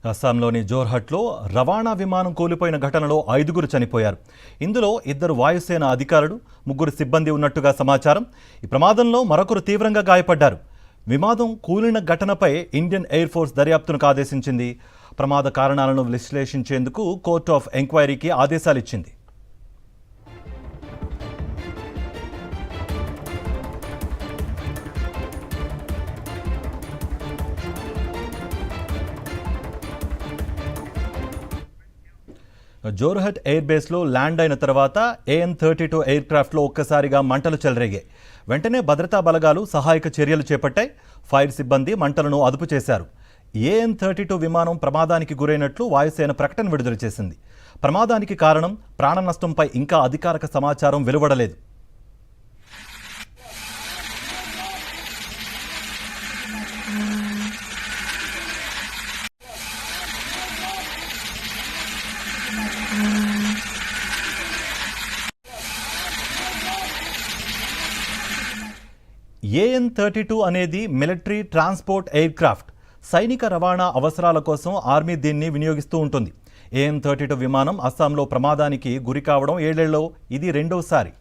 అస్సాంలోని జోర్హట్లో రవాణా విమానం కూలిపోయిన ఘటనలో 5గురు చనిపోయారు. ఇందులో 2 వాయుసేన అధికారులు, 3 సిబ్బంది ఉన్నట్టుగా సమాచారం. ఈ ప్రమాదంలో మరొకరు తీవ్రంగా గాయపడ్డారు. విమానం కూలిన ఘటనపై ఇండియన్ ఎయిర్ ఫోర్స్ దర్యాప్తును ఆదేశించింది. ప్రమాద కారణాలను విశ్లేషించేందుకు కోర్ట్ ఆఫ్ ఎంక్వైరీకి ఆదేశాలిచ్చింది. జోర్హట్ ఎయిర్ బేస్లో ల్యాండ్ అయిన తర్వాత AN-32 ఎయిర్ క్రాఫ్ట్లో ఒక్కసారిగా మంటలు చెలరేగాయి. వెంటనే భద్రతా బలగాలు సహాయక చర్యలు చేపట్టాయి. ఫైర్ సిబ్బంది మంటలను అదుపు చేశారు. AN-32 విమానం ప్రమాదానికి గురైనట్లు వాయుసేన ప్రకటన విడుదల చేసింది. ప్రమాదానికి కారణం, ప్రాణ నష్టంపై ఇంకా అధికారిక సమాచారం వెలువడలేదు. AN-32 అనేది మిలిటరీ ట్రాన్స్పోర్ట్ ఎయిర్ క్రాఫ్ట్. సైనిక రవాణా అవసరాల కోసం ఆర్మీ దీన్ని వినియోగిస్తూ ఉంటుంది. AN-32 విమానం అస్సాంలో ప్రమాదానికి గురి కావడం 7 ఏళ్లలో ఇది రెండోసారి.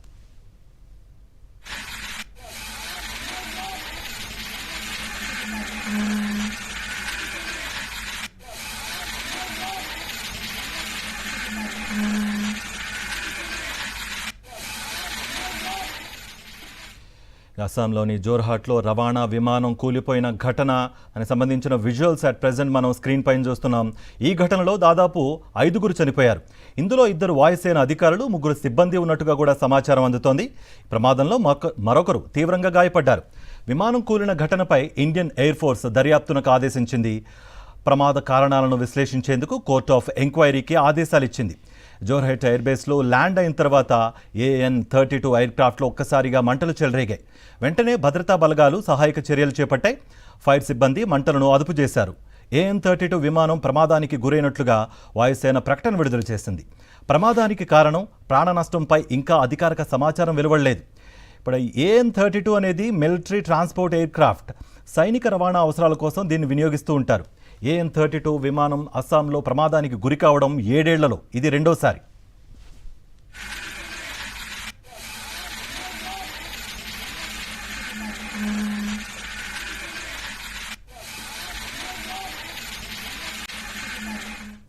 అస్సాంలోని జోర్హాట్లో రవాణా విమానం కూలిపోయిన ఘటన అని సంబంధించిన విజువల్స్ అట్ ప్రెజెంట్ మనం స్క్రీన్ పైన చూస్తున్నాం. ఈ ఘటనలో దాదాపు 5గురు చనిపోయారు. ఇందులో 2 వాయుసేన అధికారులు, 3 సిబ్బంది ఉన్నట్టుగా కూడా సమాచారం అందుతోంది. ప్రమాదంలో మరొకరు తీవ్రంగా గాయపడ్డారు. విమానం కూలిన ఘటనపై ఇండియన్ ఎయిర్ ఫోర్స్ దర్యాప్తునకు ఆదేశించింది. ప్రమాద కారణాలను విశ్లేషించేందుకు కోర్ట్ ఆఫ్ ఎంక్వైరీకి ఆదేశాలిచ్చింది. జోర్హట్ ఎయిర్ బేస్లో ల్యాండ్ అయిన తర్వాత AN-32 ఎయిర్ క్రాఫ్ట్లో ఒక్కసారిగా మంటలు చెలరేగాయి. వెంటనే భద్రతా బలగాలు సహాయక చర్యలు చేపట్టాయి. ఫైర్ సిబ్బంది మంటలను అదుపు చేశారు. AN-32 విమానం ప్రమాదానికి గురైనట్లుగా వాయుసేన ప్రకటన విడుదల చేసింది. ప్రమాదానికి కారణం, ప్రాణ నష్టంపై ఇంకా అధికారిక సమాచారం వెలువడలేదు. ఇప్పుడు AN-32 అనేది మిలిటరీ ట్రాన్స్పోర్ట్ ఎయిర్ క్రాఫ్ట్. సైనిక రవాణా అవసరాల కోసం దీన్ని వినియోగిస్తూ ఉంటారు. AN-32 విమానం అస్సాంలో ప్రమాదానికి గురి కావడం 7 ఏళ్లలో ఇది రెండోసారి.